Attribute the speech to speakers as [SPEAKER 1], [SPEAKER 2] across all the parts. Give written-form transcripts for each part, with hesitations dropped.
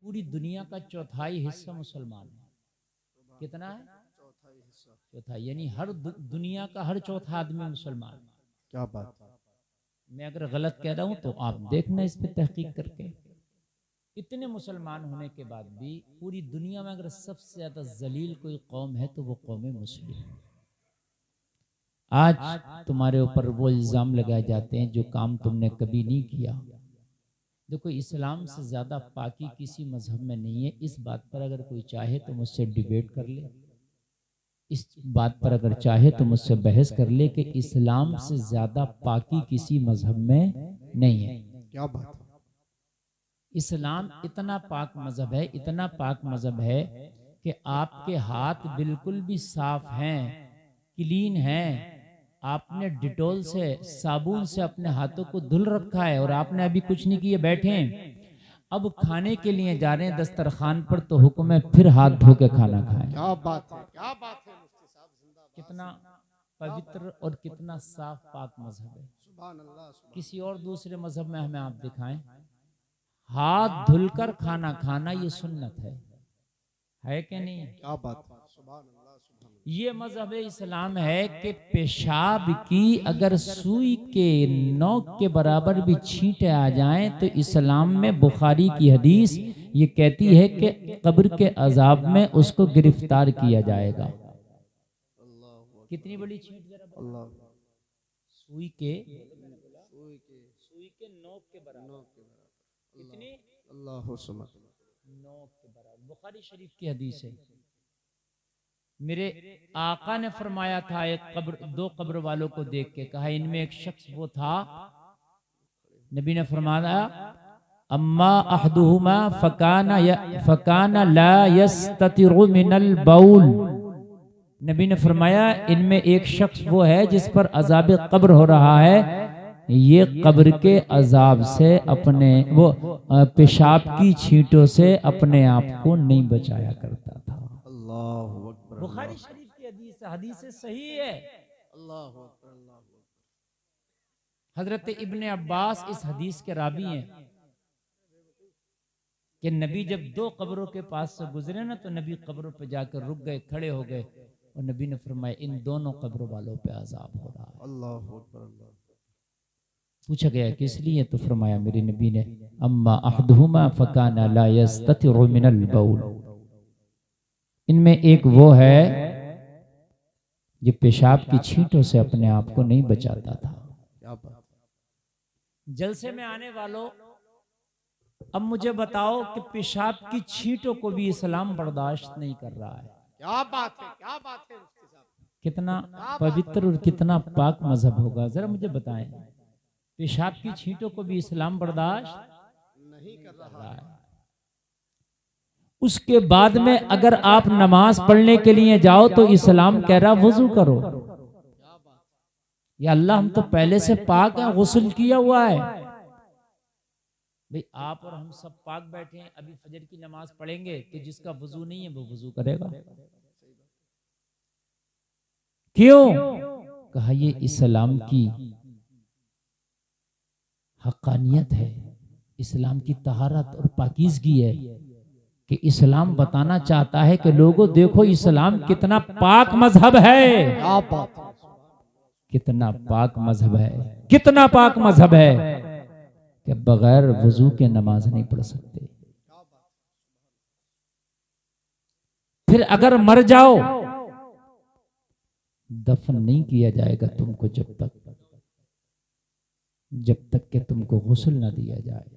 [SPEAKER 1] पूरी दुनिया का चौथाई हिस्सा मुसलमान है। कितना है? चौथाई, यानी हर दुनिया का हर चौथा आदमी मुसलमान।
[SPEAKER 2] क्या बात है।
[SPEAKER 1] मैं अगर गलत कह रहा हूं तो आप देखना इस पे तहकीक करके। इतने मुसलमान होने के बाद भी पूरी दुनिया में अगर सबसे ज्यादा जलील कोई कौम है तो वो कौम मुस्लिम। आज तुम्हारे ऊपर वो इल्जाम लगाए जाते हैं जो काम तुमने कभी नहीं किया। देखो, इस्लाम से ज्यादा पाकी किसी मजहब में नहीं है। इस बात पर अगर कोई चाहे तो मुझसे डिबेट कर ले, इस बात पर अगर चाहे तो मुझसे बहस कर ले कि इस्लाम से ज्यादा पाकी किसी मजहब में नहीं है।
[SPEAKER 2] क्या बात है।
[SPEAKER 1] इस्लाम इतना पाक मजहब है, इतना पाक मजहब है कि आपके हाथ बिल्कुल भी साफ हैं, क्लीन हैं। आपने डिटोल से, साबुन से अपने हाथों को धुल रखा है और आपने अभी कुछ नहीं किए, बैठे हैं। अब खाने के लिए जा रहे हैं दस्तरखान पर तो हुक्म है फिर हाथ धो के खाना खाएं।
[SPEAKER 2] क्या बात है, क्या बात है। मुफ्ती साहब जिंदाबाद।
[SPEAKER 1] कितना पवित्र और कितना साफ पाक मजहब है।
[SPEAKER 2] सुभान अल्लाह, सुभान।
[SPEAKER 1] किसी और दूसरे मजहब में हमें आप दिखाएं हाथ धुलकर खाना खाना ये सुन्नत है कि नहीं?
[SPEAKER 2] क्या बात है। सुभान अल्लाह, सुभान अल्लाह।
[SPEAKER 1] ये मजहब इस्लाम है कि पेशाब की अगर सुई के नोक के बराबर भी छींटे आ जाएं तो इस्लाम में बुखारी की हदीस ये कहती है कि कब्र के अजाब में उसको गिरफ्तार किया जाएगा। कितनी बड़ी छींट जरा,
[SPEAKER 2] अल्लाह।
[SPEAKER 1] सुई के
[SPEAKER 2] नोक के बराबर।
[SPEAKER 1] कितनी?
[SPEAKER 2] अल्लाह सुमा।
[SPEAKER 1] नोक के बराबर। बुखारी शरीफ की हदीस है। मेरे आका ने फरमाया था, एक कब्र, दो कब्र वालों को देख के कहा इनमें एक शख्स वो था, नबी ने फरमाया अम्मा अहदुहुमा फकाना ला यस्ततिरु मिनल बाउल। नबी ने फरमाया इनमें एक शख्स वो है जिस पर अजाब कब्र हो रहा है, ये कब्र के अजाब से अपने वो पेशाब की छींटों से अपने आप को नहीं बचाया करता था।
[SPEAKER 2] अल्लाहु अकबर।
[SPEAKER 1] बुखारी शरीफ की हदीस, हदीस सही है।
[SPEAKER 2] अल्लाहु अकबर, अल्लाहु अकबर।
[SPEAKER 1] हजरत इब्ने अब्बास इस हदीस के रावी हैं कि नबी जब दो कब्रों के पास से गुजरे ना तो नबी कब्रों पे जाकर रुक गए, खड़े हो गए और नबी ने फरमाया इन दोनों कब्रों वालों पे अजाब हो रहा है।
[SPEAKER 2] अल्लाहु अकबर, अल्लाह।
[SPEAKER 1] पूछा गया किस लिए, तो फरमाया मेरे नबी ने अम्मा अहदुहुमा फकाना ला यस्ततिरु मिनल बाउल। इनमें एक वो है जो पेशाब की छींटों से अपने आप को नहीं बचाता था।
[SPEAKER 2] क्या बात।
[SPEAKER 1] जलसे में आने वालों, अब मुझे बताओ कि पेशाब की छींटों को भी इस्लाम बर्दाश्त नहीं कर रहा है।
[SPEAKER 2] क्या बात है, क्या बात है मुफ्ती साहब।
[SPEAKER 1] कितना पवित्र और कितना पाक मजहब होगा, जरा मुझे बताएं। पेशाब की छींटों को भी इस्लाम बर्दाश्त
[SPEAKER 2] नहीं कर रहा है।
[SPEAKER 1] उसके बाद में अगर आप नमाज पढ़ने के लिए जाओ तो इस्लाम कह रहा वुजू करो। या अल्लाह हम तो पहले से पाक है, गुस्ल किया हुआ है। भाई आप और हम सब पाक बैठे हैं, अभी फजर की नमाज पढ़ेंगे तो जिसका वुजू नहीं है वो वुजू करेगा। क्यों? कहा ये इस्लाम की हक्कानियत है, इस्लाम की तहारत और पाकीज़गी है कि इस्लाम बताना चाहता है कि लोगों देखो इस्लाम कितना पाक मजहब है।
[SPEAKER 2] क्या बात है।
[SPEAKER 1] कितना पाक मजहब है, कितना पाक मजहब है कि बगैर वजू के नमाज नहीं पढ़ सकते। फिर अगर मर जाओ दफन नहीं किया जाएगा तुमको जब तक कि तुमको गुस्ल ना दिया जाए।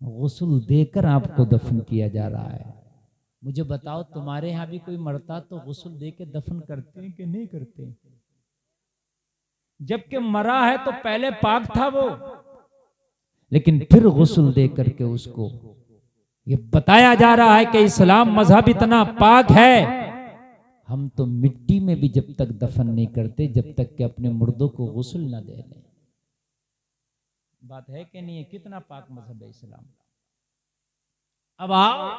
[SPEAKER 1] गुस्ल देकर आपको दफन किया जा रहा है। मुझे बताओ तुम्हारे यहाँ भी कोई मरता तो गुस्ल दे के दफन करते हैं कि नहीं करते? जबकि मरा है तो पहले पाक था वो, लेकिन फिर गुस्ल दे करके उसको ये बताया जा रहा है कि इस्लाम मजहब इतना पाक है। हम तो मिट्टी में भी जब तक दफन नहीं करते जब तक कि अपने मुर्दों को गुस्ल ना दे लें। बात है कि नहीं है? कितना पाक मजहब है इस्लाम। अब आओ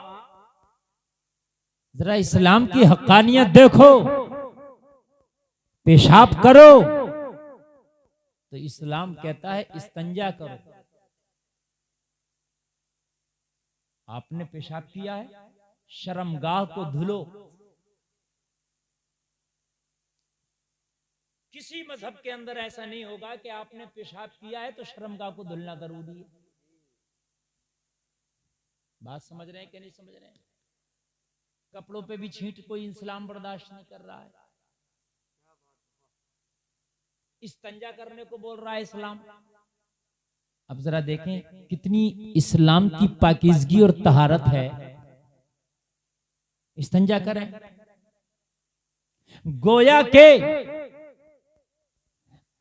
[SPEAKER 1] जरा इस्लाम की हक्कानियत देखो। पेशाब करो तो इस्लाम कहता है इस्तंजा करो। आपने पेशाब किया है, शर्मगाह को धुलो। किसी मजहब के अंदर ऐसा नहीं होगा कि आपने पेशाब किया है तो शर्मगाह को धुलना जरूरी है। बात समझ रहे हैं कि नहीं समझ रहे हैं? कपड़ों पे भी छींट कोई इस्लाम बर्दाश्त नहीं कर रहा है। इस्तंजा करने को बोल रहा है इस्लाम। अब जरा देखें कितनी इस्लाम की पाकीज़गी और तहारत है। इस्तंजा करें, गोया के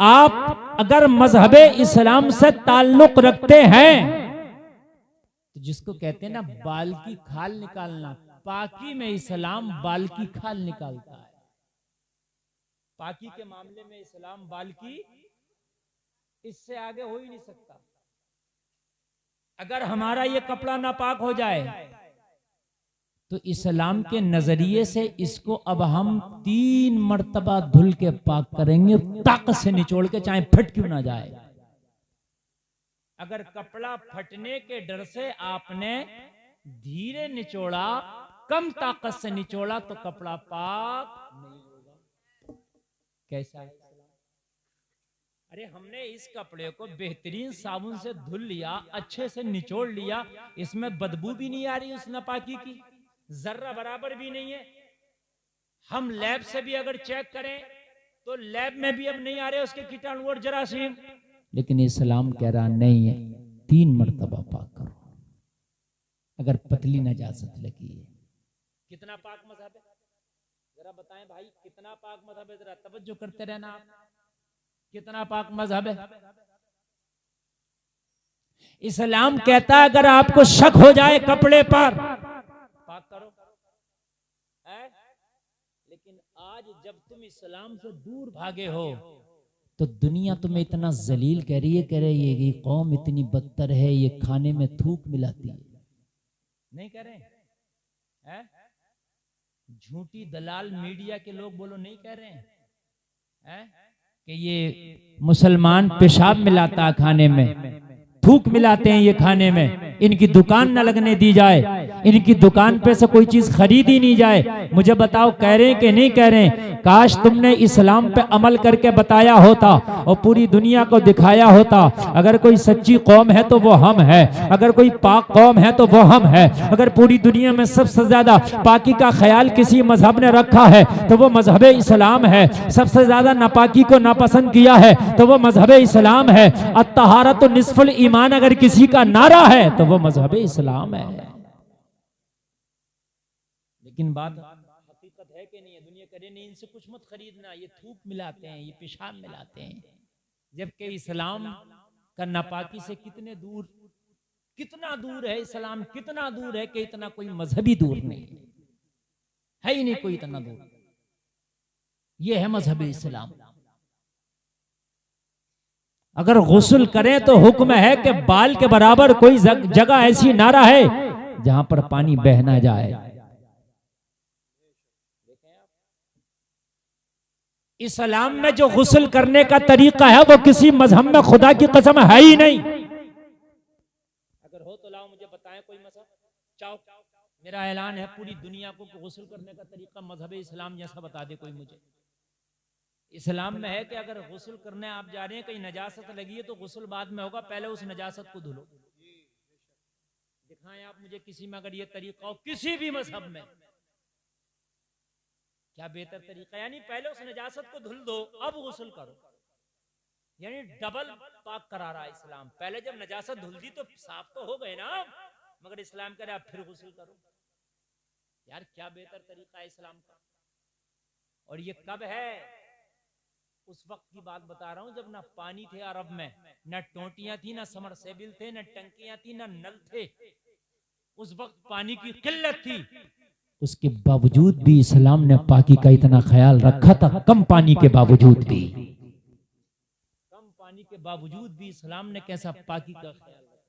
[SPEAKER 1] आप अगर मजहबे इस्लाम से ताल्लुक रखते हैं तो जिसको कहते हैं ना बाल की खाल निकालना, पाकी में इस्लाम बाल की खाल निकालता है। पाकी के मामले में इस्लाम बाल की, इससे आगे हो ही नहीं सकता। अगर हमारा ये कपड़ा नापाक हो जाए तो इस्लाम के नजरिए से इसको अब हम 3 मर्तबा धुल के पाक करेंगे, ताकत से निचोड़ के, चाहे फट क्यों ना जाए। अगर कपड़ा फटने के डर से आपने धीरे निचोड़ा, कम ताकत से निचोड़ा, तो कपड़ा पाक नहीं होगा। कैसा है? अरे हमने इस कपड़े को बेहतरीन साबुन से धुल लिया, अच्छे से निचोड़ लिया, इसमें बदबू भी नहीं आ रही उस नापाकी की, जर्रा बराबर भी नहीं है। हम लैब से भी अगर चेक करें तो लैब में भी अब नहीं आ रहे उसके कीटाणु और जरासीम। लेकिन इस्लाम कह रहा नहीं है, 3 मर्तबा पाक करो अगर पतली नजासत लगी है। कितना पाक मजहब है जरा बताएं भाई, कितना पाक मजहब है? जरा तवज्जो करते रहना आप, कितना पाक मजहब है। इस्लाम कहता है अगर आपको शक हो जाए कपड़े पर, पाक करो है? लेकिन आज जब तुम इस्लाम से दूर भागे हो तो दुनिया तुम्हें इतना जलील कह रही है, कह रही है ये कौम इतनी बदतर है, ये खाने में थूक मिलाती है। नहीं कह रहे हैं? झूठी दलाल मीडिया के लोग बोलो नहीं कह रहे हैं कि ये मुसलमान पेशाब मिलाता है खाने में, थूक मिलाते हैं ये खाने में, इनकी दुकान न लगने दी जाए, इनकी दुकान पे से कोई चीज खरीदी नहीं जाए। मुझे बताओ कह रहे हैं कि नहीं कह रहे हैं? काश तुमने इस्लाम पे अमल करके बताया होता और पूरी दुनिया को दिखाया होता। अगर कोई सच्ची कौम है तो वो हम है, अगर कोई पाक कौम है तो वो हम है। अगर पूरी दुनिया में सबसे ज्यादा पाकी का ख्याल किसी मजहब ने रखा है तो वो मजहब इस्लाम है। सबसे ज्यादा नापाकी को नापसंद किया है तो वो मजहब इस्लाम है। अत्तहारतु निस्फुल ईमान अगर किसी का नारा है तो वो मजहब इस्लाम है। लेकिन बात हकीकत है कि नहीं है? दुनिया करे नहीं इनसे कुछ मत खरीदना, ये थूक मिलाते हैं, ये पेशाब मिलाते हैं। जबकि इस्लाम का नापाकी से कितने दूर, कितना दूर है इस्लाम, कितना दूर है कि इतना कोई मजहबी दूर नहीं है ही नहीं कोई इतना दूर। ये है मजहब इस्लाम। अगर गुस्ल करें तो हुक्म है कि बाल के बराबर कोई जगह ऐसी ना रहे जहां पर पानी बह ना जाए। इस्लाम में जो गुस्ल करने का तरीका है वो किसी मजहब में खुदा की कसम है ही नहीं। अगर हो तो लाओ मुझे बताएं कोई मजहब। चाओ, मेरा ऐलान है पूरी दुनिया को गुस्ल करने का तरीका मजहब इस्लाम जैसा बता दे कोई मुझे। इस्लाम में है कि अगर गुस्ल करने आप जा रहे हैं, कहीं नजासत लगी है तो गुस्ल बाद में होगा, पहले उस नजासत को धुलो। दिखाएं आप मुझे किसी में अगर ये तरीका हो, किसी भी मजहब में। क्या बेहतर तरीका, यानी पहले उस नजासत को धुल दो अब गुस्ल करो, यानी डबल पाक करा रहा है इस्लाम। पहले जब नजासत धुल दी तो साफ तो हो गए ना, मगर इस्लाम कह रहा है फिर गुस्ल करो। यार क्या बेहतर तरीका है इस्लाम का। और ये कब है? उस वक्त की बात बता रहा हूं जब ना पानी थे अरब में, ना टोटियां थी, ना समरसेबिल थे, ना टंकियां थी, ना नल थे। उस वक्त पानी की किल्लत थी। उसके बावजूद भी इस्लाम ने पाकी का इतना ख्याल रखा था। कम पानी के बावजूद भी, कम पानी के बावजूद भी इस्लाम ने कैसा पाकी का ख्याल रखा।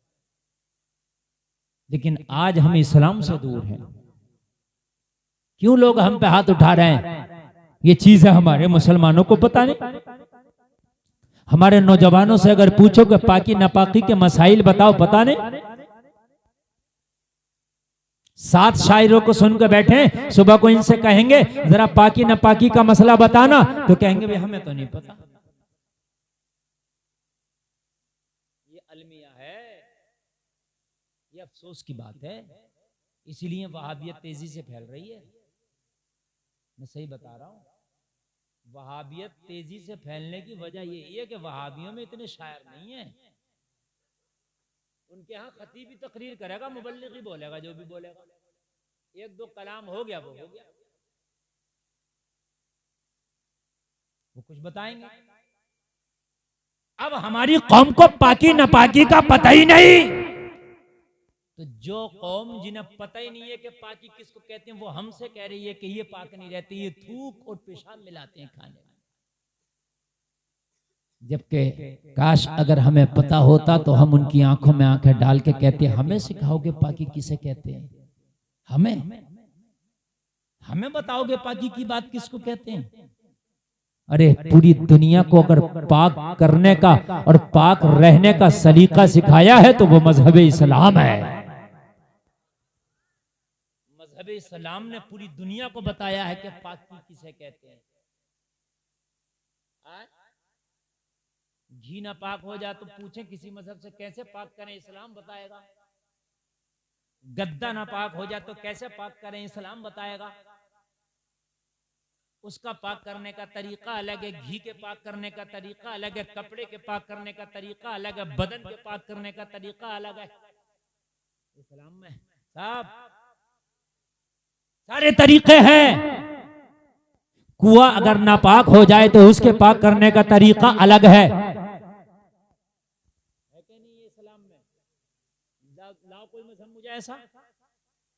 [SPEAKER 1] लेकिन आज हम इस्लाम से दूर हैं। क्यों लोग हम पे हाथ उठा रहे हैं? ये चीज है हमारे मुसलमानों को पता नहीं। हमारे नौजवानों से अगर पूछो कि पाकी नापाकी के मसाइल बताओ, पता नहीं। 7 शायरों को सुनकर बैठे, सुबह को इनसे कहेंगे जरा पाकी नापाकी का मसला बताना, तो कहेंगे भाई हमें तो नहीं पता। ये अलमिया है, ये अफसोस की बात है। इसीलिए वहाबियत तेजी से फैल रही है। मैं सही बता रहा हूं, वहाबियत तेजी से फैलने की वजह ये है कि वहाबियों में इतने शायर नहीं है। उनके यहाँ खतीब भी तकरीर करेगा, मुबल्लिग ही बोलेगा, जो भी बोलेगा, 1-2 कलाम हो गया, वो हो गया, वो कुछ बताएंगे। अब हमारी कौम को पाकी नापाकी का पता ही नहीं, तो जो कौम जिन्हें पता ही नहीं है कि पाकी किसको कहते हैं, वो हमसे कह रही है कि ये पाक नहीं रहते, ये थूक और पेशाब मिलाते हैं खाने में। जबकि काश अगर हमें पता होता तो हम उनकी आंखों में आंखें डाल के कहते, हमें सिखाओगे पाकी किसे कहते हैं? हमें बताओगे पाकी की बात किसको कहते हैं? अरे पूरी दुनिया को अगर पाक करने का और पाक रहने का सलीका सिखाया है तो वो मजहब इस्लाम है। मजहब इस्लाम ने पूरी दुनिया को बताया है कि पाकी किसे कहते हैं। घी ना पाक हो जाए तो पूछें किसी मजहब से कैसे पाक करें, इस्लाम बताएगा। गद्दा ना पाक हो जाए तो कैसे पाक करें, इस्लाम बताएगा। उसका पाक करने का तरीका अलग है, घी के पाक करने का तरीका अलग है, कपड़े के पाक करने का तरीका अलग है, बदन के पाक करने का तरीका अलग है। इस्लाम में साहब सारे तरीके हैं। कुआं अगर नापाक हो जाए तो उसके पाक करने का तरीका अलग है कि नहीं? इस्लाम में लाओ कोई मजहब मुझे ऐसा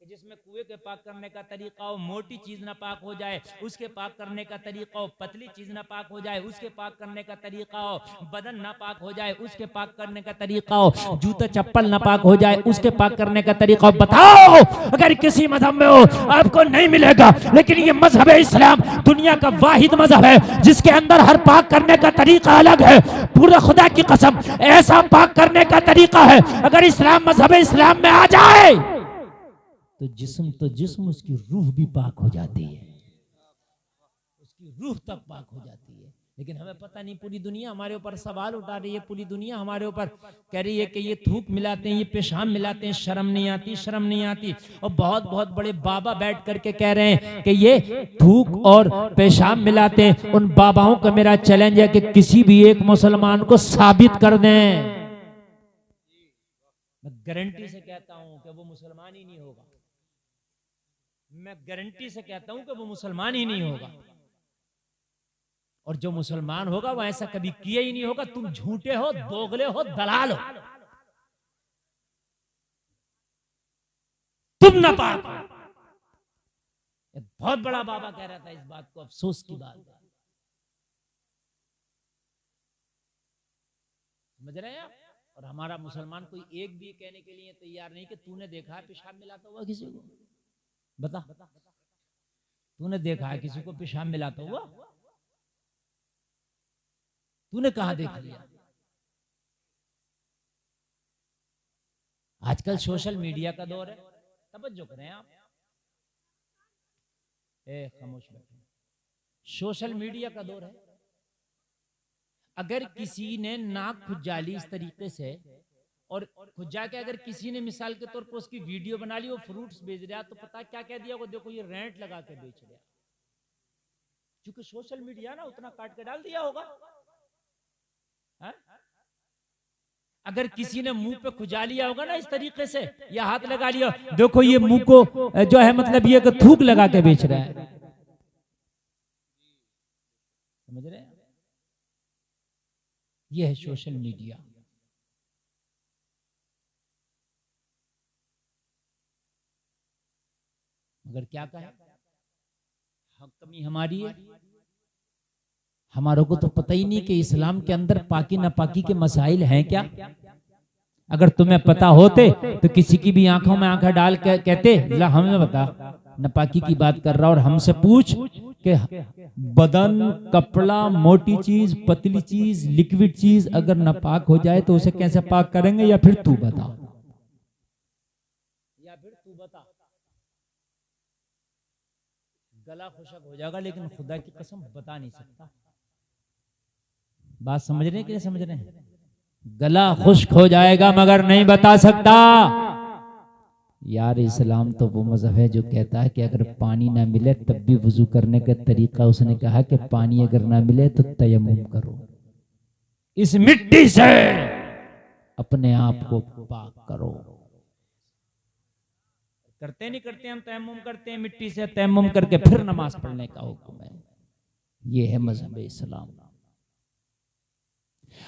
[SPEAKER 1] कि जिसमें कुएं के पाक करने का तरीका हो, मोटी चीज ना पाक हो जाए उसके पाक करने का तरीका हो, पतली चीज ना पाक हो जाए उसके पाक करने का तरीका हो, बदन ना पाक हो जाए उसके पाक करने का तरीका हो, जूता चप्पल ना पाक हो जाए उसके पाक करने का तरीका हो। बताओ अगर किसी मजहब में हो आपको नहीं मिलेगा, लेकिन ये मजहब इस्लाम दुनिया का वाहिद मजहब है जिसके अंदर हर पाक करने का तरीका अलग है। पूरा खुदा की कसम ऐसा पाक करने का तरीका है, अगर इस्लाम मजहब इस्लाम में आ जाए तो जिस्म उसकी रूह भी पाक हो जाती है, उसकी रूह तक पाक हो जाती है। लेकिन हमें पता नहीं, पूरी दुनिया हमारे ऊपर सवाल उठा रही है, पूरी दुनिया हमारे ऊपर कह रही है कि ये थूक मिलाते हैं, ये पेशाब मिलाते हैं, शर्म नहीं आती, शर्म नहीं आती। और बहुत बहुत बड़े बाबा बैठ करके कह रहे हैं कि ये थूक और पेशाब मिलाते हैं। उन बाबाओं का मेरा चैलेंज है कि किसी भी एक मुसलमान को साबित कर दें। मैं गारंटी से कहता हूं कि वो मुसलमान ही नहीं होगा। मैं गारंटी से कहता हूं कि वो मुसलमान ही नहीं होगा, और जो मुसलमान होगा वो ऐसा कभी किया ही नहीं होगा। तुम झूठे हो, दोगले हो, दलाल हो, तुम ना पाक। बहुत बड़ा बाबा कह रहा था इस बात को, अफसोस की बात। समझ रहे हैं आप? और हमारा मुसलमान कोई एक भी कहने के लिए तैयार नहीं कि तूने देखा है पेशाब मिलाता हुआ किसी को? बता, तूने देखा है किसी को पेशाब मिलाता हुआ? तूने कहां देख लिया? आजकल सोशल मीडिया का दौर है, तवज्जो करें आप। खामोश बैठे। सोशल मीडिया का दौर है। अगर किसी ने नाक खुजाली इस तरीके से, और खुजा के अगर किसी ने मिसाल के तौर पर उसकी वीडियो बना ली, वो फ्रूट्स बेच रहा, तो पता क्या कह दिया, वो देखो ये रेंट लगा के बेच रहा। क्योंकि सोशल मीडिया ना उतना काट के डाल दिया होगा। हा? अगर किसी ने मुंह पे खुजा लिया होगा ना इस तरीके से, या हाथ लगा लिया, देखो ये मुंह को जो है मतलब ये थूक लगा के बेच रहा है। समझ रहे हैं? ये है सोशल मीडिया। मगर क्या कहें, कमी हमारी है। हमारों को तो पता ही नहीं कि इस्लाम के अंदर पाकी नापाकी के मसाइल हैं क्या। अगर तुम्हें पता होते तो किसी की भी आंखों में आंखें डाल के कहते हमें बता, नापाकी की बात कर रहा और हमसे पूछ कि बदन, कपड़ा, मोटी चीज, पतली चीज, लिक्विड चीज अगर नापाक हो जाए तो उसे कैसे पाक करेंगे? या फिर तू बता, गला खुशक हो जाएगा, लेकिन खुदा की कसम बता नहीं सकता। बात समझ रहे हैं कि नहीं समझ रहे हैं? गला खुश्क हो जाएगा मगर नहीं बता सकता। यार इस्लाम तो वो मजहब है जो कहता है कि अगर पानी ना मिले तब भी वुजू करने का तरीका, उसने कहा कि पानी अगर ना मिले तो तयम्मुम करो, इस मिट्टी से अपने आप को पाक करो। करते नहीं करते हम, तयम्मुम करते हैं मिट्टी से, तयम्मुम करके फिर नमाज पढ़ने का हुक्म है। ये है मजहब इस्लाम।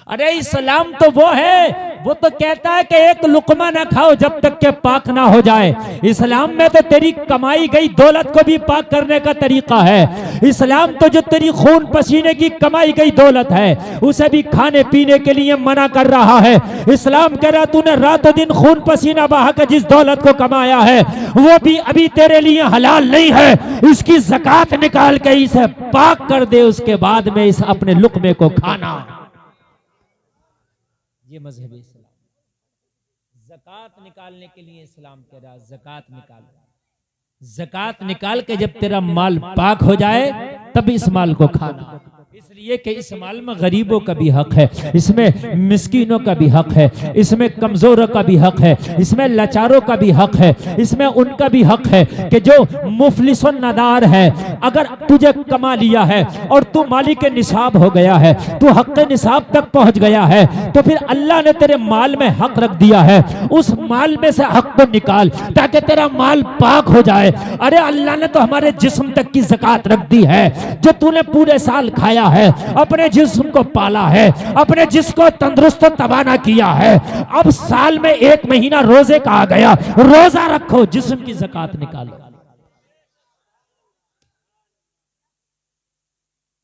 [SPEAKER 1] अरे इस्लाम तो वो है, वो तो कहता है कि एक लुकमा ना खाओ जब तक के पाक ना हो जाए। इस्लाम में तो तेरी कमाई गई दौलत को भी पाक करने का तरीका है। इस्लाम तो जो तेरी खून पसीने की कमाई गई दौलत है उसे भी खाने पीने के लिए मना कर रहा है। इस्लाम कह रहा तूने रातों दिन खून पसीना बहा कर जिस दौलत को कमाया है वो भी अभी तेरे लिए हलाल नहीं है, इसकी ज़कात निकाल के इसे पाक कर दे, उसके बाद में इस अपने लुकमे को खाना। ये मजहब इस्लाम। ज़कात निकालने के लिए इस्लाम कह रहा ज़कात निकाल, ज़कात निकाल के जब तेरा माल पाक हो जाए तब इस माल को खाना। इसलिए कि इस माल में गरीबों का भी हक है, इसमें मिस्कीनों का भी हक है, इसमें कमजोरों का भी हक है, इसमें लाचारों का भी हक है, इसमें उनका भी हक है कि जो मुफलिस और नादार है। अगर तुझे कमा लिया है और तू मालिक निसाब हो गया है, तू हक निसाब तक पहुंच गया है, तो फिर अल्लाह ने तेरे माल में हक रख दिया है, उस माल में से हक को निकाल ताकि तेरा माल पाक हो जाए। अरे अल्लाह ने तो हमारे जिस्म तक की ज़कात रख दी है, जो तूने पूरे साल खाया है, अपने जिस्म को पाला है, अपने जिस्म को तंदुरुस्त तवाना किया है, अब साल में एक महीना रोजे का आ गया, रोजा रखो, जिस्म की ज़कात निकालो।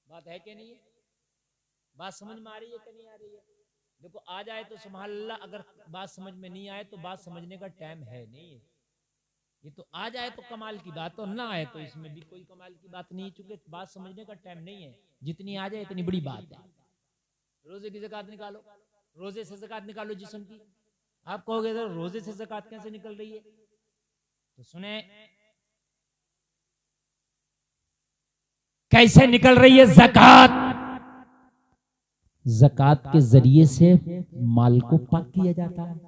[SPEAKER 1] बात है कि नहीं है? बात समझ में आ रही है कि नहीं आ रही है? देखो आ जाए तो सुभान अल्लाह, अगर बात समझ में नहीं आए तो बात समझने का टाइम है नहीं है। ये तो आ जाए तो कमाल की बात, और ना आए तो इसमें भी कोई कमाल की बात नहीं, चूंकि बात समझने का टाइम नहीं है। जितनी आ जाए इतनी बड़ी बात है। रोजे की ज़कात निकालो, रोजे से ज़कात निकालो जिस्म की। आप कहोगे तो रोजे से ज़कात कैसे निकल रही है? तो सुने कैसे निकल रही है ज़कात। ज़कात के जरिए से माल को पाक किया जाता है,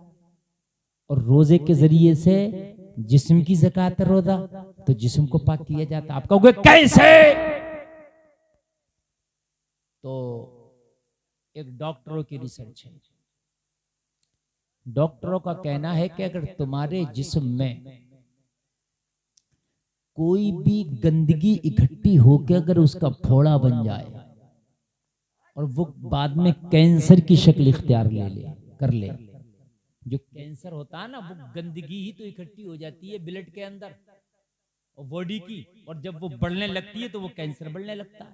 [SPEAKER 1] और रोजे के जरिए से जिस्म की ज़कात है रोजा, तो जिस्म को पाक किया जाता है। आप कहोगे कैसे? तो एक डॉक्टरों की रिसर्च है। डॉक्टरों का कहना है कि अगर तुम्हारे जिस्म में कोई भी गंदगी इकट्ठी होकर अगर उसका फोड़ा बन जाए और वो बाद में कैंसर की शक्ल इख्तियार कर ले, जो कैंसर होता है ना वो गंदगी ही तो इकट्ठी हो जाती है ब्लड के अंदर और बॉडी की, और जब वो बढ़ने लगती है तो वो कैंसर बढ़ने लगता है।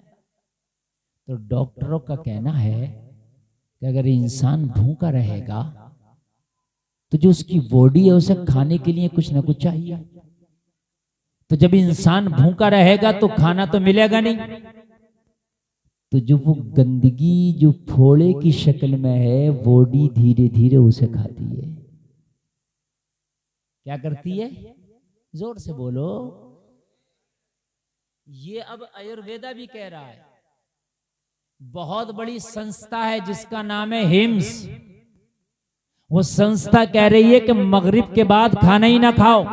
[SPEAKER 1] तो डॉक्टरों का कहना है कि अगर इंसान भूखा रहेगा तो जो उसकी बॉडी है उसे खाने के लिए कुछ ना कुछ चाहिए। तो जब इंसान भूखा रहेगा तो खाना तो मिलेगा नहीं, तो जो वो गंदगी जो फोड़े की शक्ल में है बॉडी धीरे धीरे उसे खाती है। क्या करती है? जोर से बोलो। ये अब आयुर्वेदा भी कह रहा है। बहुत बड़ी संस्था है जिसका नाम है हिम्स। वो संस्था कह रही है कि मगरिब के बाद खाना ही ना खाओ,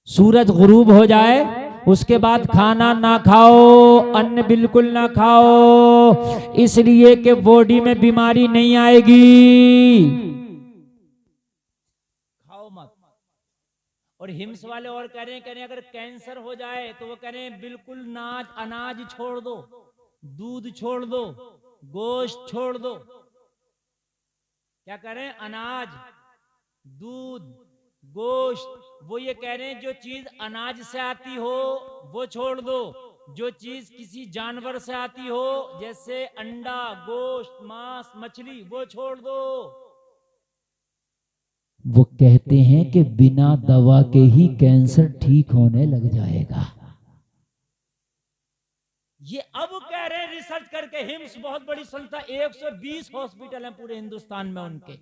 [SPEAKER 1] सूरज गुरूब हो जाए उसके बाद खाना ना खाओ, अन्न बिल्कुल ना खाओ, इसलिए कि बॉडी में बीमारी नहीं आएगी। खाओ मत। और हिम्स वाले और कह रहे हैं अगर कैंसर हो जाए तो वो कह रहे हैं बिल्कुल अनाज छोड़ दो, दूध छोड़ दो, गोश्त छोड़ दो। क्या कह रहे हैं? अनाज, दूध, गोश्त। वो ये कह रहे हैं जो चीज अनाज से आती हो वो छोड़ दो, जो चीज किसी जानवर से आती हो जैसे अंडा, गोश्त, मांस, मछली, वो छोड़ दो। वो कहते हैं कि बिना दवा के ही कैंसर ठीक होने लग जाएगा। ये अब कह रहे हैं रिसर्च करके, हिम्स बहुत बड़ी संस्था, 120 हॉस्पिटल हैं पूरे हिंदुस्तान में उनके।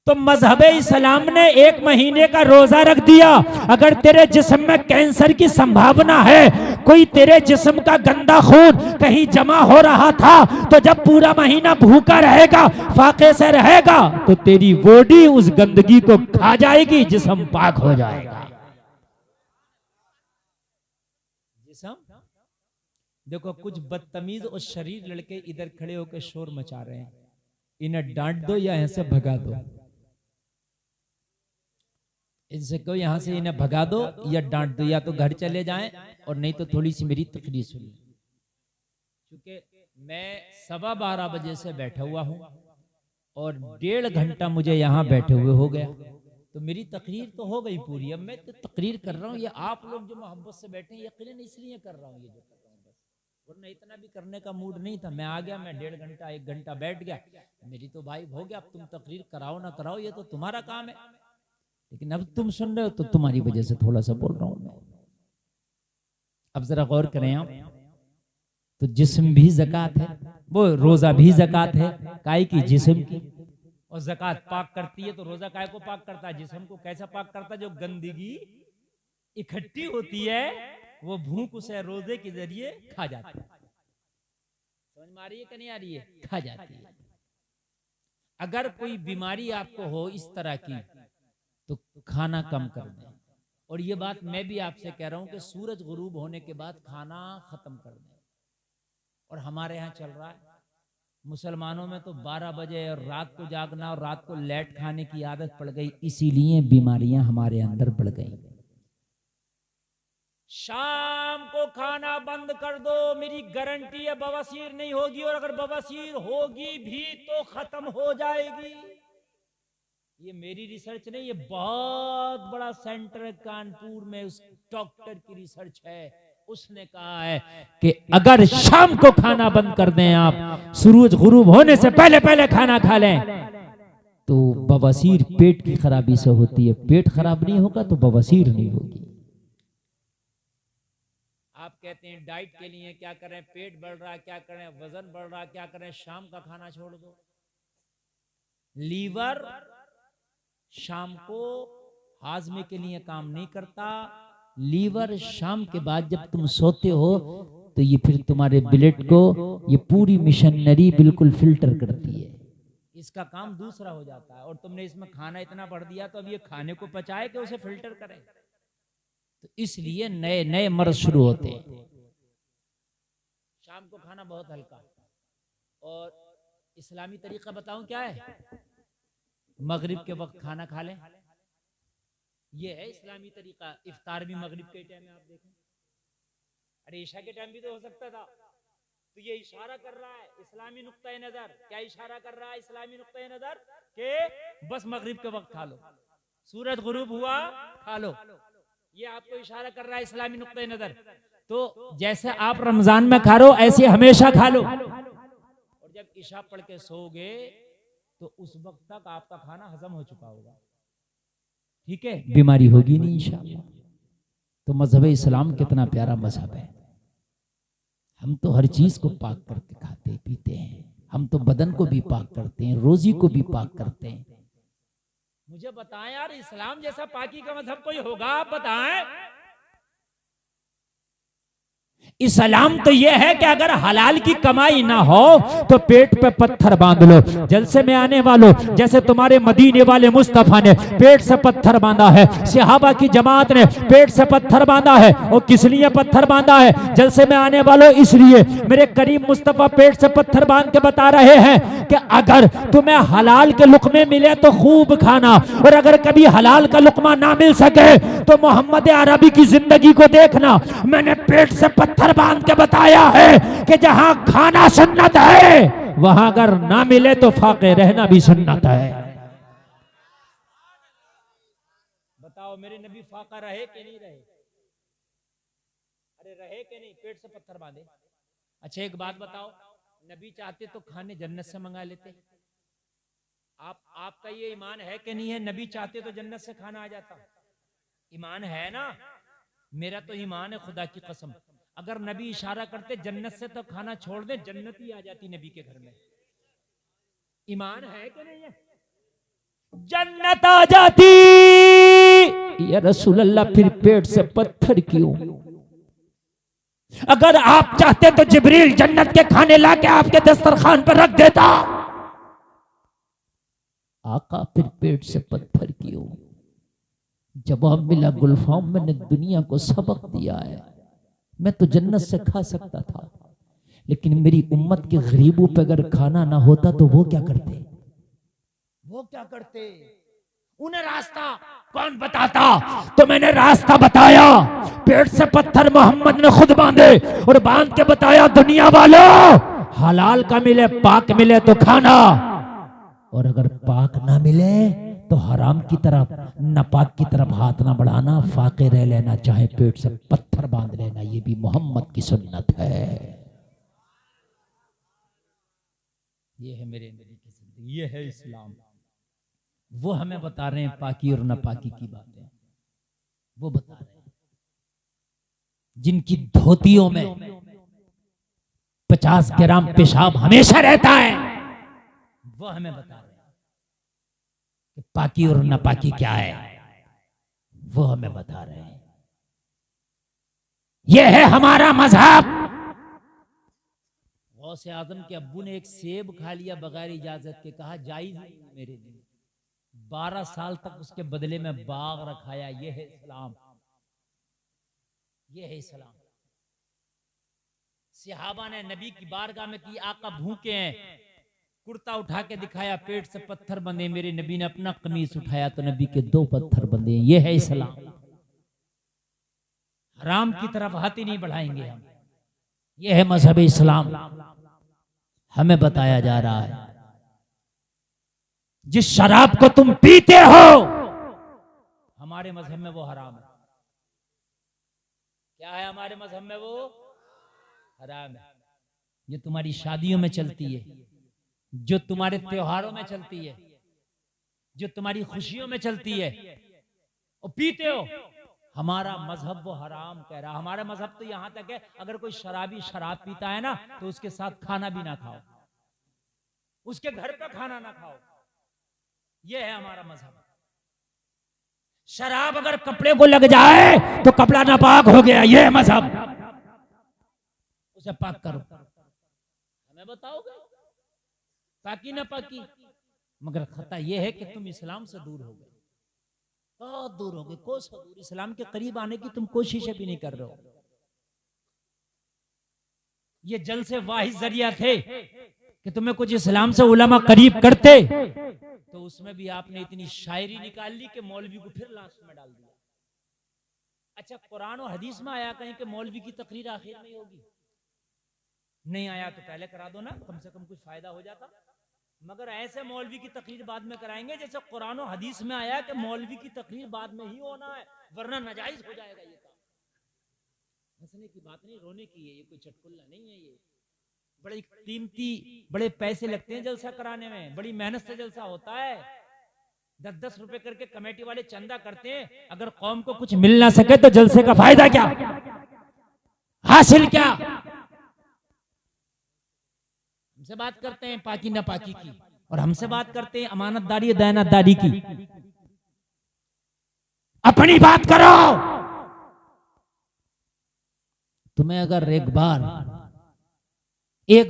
[SPEAKER 1] तो मजहब इस्लाम ने 1 महीने का रोजा रख दिया। अगर तेरे जिस्म में कैंसर की संभावना है, कोई तेरे जिस्म का गंदा खून कहीं जमा हो रहा था, तो जब पूरा महीना भूखा रहेगा, फाके से रहेगा, तो तेरी बॉडी उस गंदगी को खा जाएगी, जिस्म पाक हो जाएगा। जिस्म देखो, कुछ बदतमीज और शरीर लड़के इधर खड़े होकर शोर मचा रहे हैं, इन्हें डांट दो या ऐसे भगा दो। इनसे कहो यहां से इन्हें भगा दो या डांट दो, या तो घर चले जाएं और नहीं तो थोड़ी सी मेरी तकरीर सुन लो। क्योंकि मैं 12:15 बजे से बैठा हुआ हूं और 1.5 घंटा मुझे यहां बैठे हुए हो गया, तो मेरी तकरीर तो हो गई पूरी। अब मैं तो तकरीर कर रहा हूं, ये आप लोग जो मोहब्बत से बैठे हैं, यकीनन इसलिए कर रहा हूं ये जो कर रहा हूं, बस वरना इतना भी करने का मूड नहीं था। मैं आ गया, मैं 1.5 घंटा 1 घंटा बैठ गया, मेरी तो भाई हो गया। अब तुम तकरीर कराओ ना कराओ, ये तो तुम्हारा काम है, लेकिन अब तुम सुन रहे हो तो तुम्हारी वजह से थोड़ा सा बोल रहा हूं मैं। अब जरा गौर करें आप, तो जिस्म भी ज़कात है, वो रोजा भी ज़कात है, काय की? जिस्म की। और ज़कात पाक करती है, तो रोजा काय को पाक करता है? जिस्म को। कैसा पाक करता है? जो गंदगी इकट्ठी होती है, वो भूख उसे रोजे के जरिए खा जाती है। समझ में आ रही है कि नहीं आ रही है? खा जाती है। अगर कोई बीमारी आपको हो इस तरह की, तो खाना कम कर दें। और ये बात मैं भी आपसे कह रहा हूं कि सूरज गुरूब होने के बाद खाना खत्म कर दें। और हमारे यहाँ चल रहा है, मुसलमानों में तो 12 बजे और रात को जागना और रात को लेट खाने की आदत पड़ गई, इसीलिए बीमारियां हमारे अंदर बढ़ गई। शाम को खाना बंद कर दो, मेरी गारंटी है बवासीर नहीं होगी, और अगर बवासीर होगी भी तो खत्म हो जाएगी। ये मेरी रिसर्च नहीं, ये बहुत बड़ा सेंटर है कानपुर में, उस डॉक्टर की रिसर्च है। उसने कहा है कि अगर शाम को खाना बंद कर दें आप, सूरज गुरूब होने से पहले पहले खाना खा लें, तो बवासीर पेट की खराबी से होती है। पेट खराब नहीं होगा तो बवासीर नहीं होगी। आप कहते हैं डाइट के लिए क्या करें, पेट बढ़ रहा है क्या करें, वजन बढ़ रहा है क्या करें? शाम का खाना छोड़ दो। लीवर शाम को हाजमे के लिए काम नहीं करता। लीवर शाम के बाद जब तुम सोते हो, तो ये फिर तुम्हारे ब्लड को, ये पूरी मिशनरी बिल्कुल फिल्टर करती है, इसका काम दूसरा हो जाता है। और तुमने इसमें खाना इतना बढ़ दिया, तो अब ये खाने को पचाए कि उसे फिल्टर करे? तो इसलिए नए नए मर्ज शुरू होते हैं। शाम को खाना बहुत हल्का। और इस्लामी तरीका बताऊं क्या है? मगरिब के वक्त खाना खा लें, ये है इस्लामी तरीका। इफ्तार भी मगरिब के टाइम में आप देखें। अरे ईशा के टाइम भी तो हो सकता था। तो ये इशारा कर रहा है इस्लामी नुक्ता नजर। क्या इशारा कर रहा है इस्लामी नुक्ता नजर? कि बस मगरिब के वक्त खा लो, सूरज गुरूब हुआ खा लो। ये आपको इशारा कर रहा है इस्लामी नुक्ता नजर। तो जैसे आप रमजान में खा रहे हो, ऐसे हमेशा खा लो। और जब इशा पढ़ के सोओगे, तो उस वक्त तक आपका खाना हजम हो चुका होगा, ठीक है? बीमारी होगी नहीं इंशाअल्लाह। तो मजहब इस्लाम कितना प्यारा मजहब है। हम तो हर चीज को पाक करके खाते पीते हैं। हम तो बदन को भी पाक करते हैं, रोजी को भी पाक करते हैं। मुझे बताएं यार, इस्लाम जैसा पाकी का मजहब कोई होगा? आप बताएं। इस्लाम तो यह है कि अगर हलाल की कमाई ना हो तो पेट पे पत्थर बांध लो। जलसे में आने वालों, जैसे तुम्हारे मदीने वाले मुस्तफा ने पेट से पत्थर बांधा है, सहाबा की जमात ने पेट से पत्थर बांधा है। और किस लिए पत्थर बांधा है? जलसे में आने वालों, इसलिए मेरे करीम मुस्तफा पेट से पत्थर बांध के बता रहे हैं कि अगर तुम्हें हलाल के लुकमे मिले तो खूब खाना, और अगर कभी हलाल का लुकमा ना मिल सके तो मोहम्मद अरबी की जिंदगी को देखना। मैंने पेट से पत्थर बांध के बताया है कि जहां खाना सुन्नत है, वहां अगर ना मिले तो फाके रहना भी सुन्नत है। बताओ मेरे नबी फाका रहे कि नहीं रहे? अरे रहे कि नहीं? पेट से पत्थर बांधे। अच्छा एक बात बताओ, नबी चाहते तो खाने जन्नत से मंगा लेते। आपका ये ईमान है कि नहीं है? नबी चाहते तो जन्नत से खाना आ जाता। ईमान है ना? मेरा तो ईमान है खुदा की कसम। अगर नबी इशारा करते जन्नत से तो खाना छोड़ दे, जन्नत ही आ जाती नबी के घर में। ईमान है कि नहीं है? जन्नत आ जाती। या रसूल अल्लाह फिर पेट से पत्थर क्यों? अगर आप चाहते तो जिब्रील जन्नत के खाने लाके आपके दस्तरखान पर रख देता। आका फिर पेट से पत्थर क्यों? जवाब मिला, गुलफाम मैंने दुनिया को सबक दिया है, मैं तो जन्नत से खा सकता था, लेकिन मेरी उम्मत के गरीबों पे अगर खाना ना होता तो वो क्या करते? वो क्या करते? उन्हें रास्ता कौन बताता? तो मैंने रास्ता बताया। पेट से पत्थर मोहम्मद ने खुद बांधे और बांध के बताया, दुनिया वालों हलाल का मिले पाक मिले तो खाना, और अगर पाक ना मिले तो हराम की तरफ नापाक की तरफ हाथ ना बढ़ाना, फाके रह लेना, चाहे पेट से पत्थर बांध लेना। ये भी मोहम्मद की सुन्नत है। ये है मेरे नबी की जिंदगी, ये है इस्लाम। वो हमें बता रहे हैं पाकी और नापाकी की बातें, वो बता रहे हैं। जिनकी धोतियों में 50 ग्राम पेशाब हमेशा रहता है, वो हमें बता रहे हैं कि पाकी और नापाकी क्या है, वो हमें बता रहे हैं। ये है हमारा मजहब। गौसे आजम के अब्बू ने एक सेब खा लिया बगैर इजाजत के, कहा जायज नहीं मेरे लिए। 12 साल तक उसके बदले में बाग रखाया। ये है इस्लाम, ये है इस्लाम। सहाबा ने नबी की बारगाह में की, आका भूखे हैं, कुर्ता उठा के दिखाया, पेट से पत्थर बंधे। मेरे नबी ने अपना कमीज उठाया तो नबी के 2 पत्थर बंधे। ये है इस्लाम। हराम की तरफ हाथ ही नहीं बढ़ाएंगे हम। ये है मजहब इस्लाम। हमें बताया जा रहा है, जिस शराब को तुम पीते हो हमारे मजहब में वो हराम है। क्या है हमारे मजहब में? वो हराम है। ये तुम्हारी शादियों में चलती है, जो तुम्हारे त्योहारों में चलती है, जो तुम्हारी खुशियों में चलती है, और पीते हो। हमारा मजहब वो हराम कह रहा। हमारा मजहब तो यहां तक है, अगर कोई शराबी शराब पीता है ना, तो उसके साथ खाना भी ना खाओ, उसके घर का खाना ना खाओ। ये है हमारा मजहब। शराब अगर कपड़े को लग जाए तो कपड़ा नापाक हो गया, ये है मजहब। उसे पाक करो। हमें बताओगे पाकी ना पाकी? मगर खता यह है कि तुम इस्लाम से दूर हो गए, बहुत दूर हो गए, कोसों दूर। इस्लाम के करीब आने की तुम कोशिश भी नहीं कर रहे हो। ये जल से वाहिद जरिया थे कि तुम्हें कुछ इस्लाम से उलमा करीब करते, तो उसमें भी आपने इतनी शायरी निकाल ली कि मौलवी को फिर लास्ट में डाल दिया। अच्छा, कुरान और हदीस में आया कहीं कि मौलवी की तकरीर आखिर में होगी? नहीं आया तो पहले करा दो ना, कम से कम कुछ फायदा हो जाता। मगर ऐसे मौलवी की तकरीर बाद में कराएंगे जैसे कुरान और हदीस में आया कि मौलवी की तकरीर बाद में ही होना है, वरना नाजायज हो जाएगा। ये काम हंसने की बात नहीं, रोने की है। ये कोई चटकुल्ला नहीं है। ये बड़ी कीमती, बड़े पैसे लगते हैं जलसा कराने में, बड़ी मेहनत से जलसा होता है। 10-10 रुपए करके कमेटी वाले चंदा करते हैं। अगर कौम को कुछ मिल ना सके तो जलसे का फायदा क्या, हासिल क्या? हमसे बात करते हैं पाकी ना पाकी की, और हमसे बात करते हैं अमानतदारी दयानतदारी की। अपनी बात करो। तुम्हें अगर एक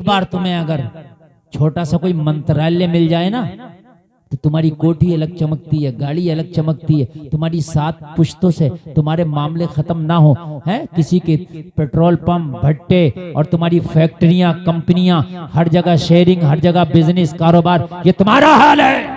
[SPEAKER 1] बार तुम्हें अगर छोटा सा कोई मंत्रालय मिल जाए ना, तो तुम्हारी कोठी अलग चमकती है, गाड़ी अलग चमकती है। तुम्हारी 7 पुश्तों से तुम्हारे मामले खत्म ना हो, है किसी के पेट्रोल पंप, भट्टे, और तुम्हारी फैक्ट्रियां, कंपनियां, हर जगह शेयरिंग, हर जगह बिजनेस, कारोबार, ये तुम्हारा हाल है।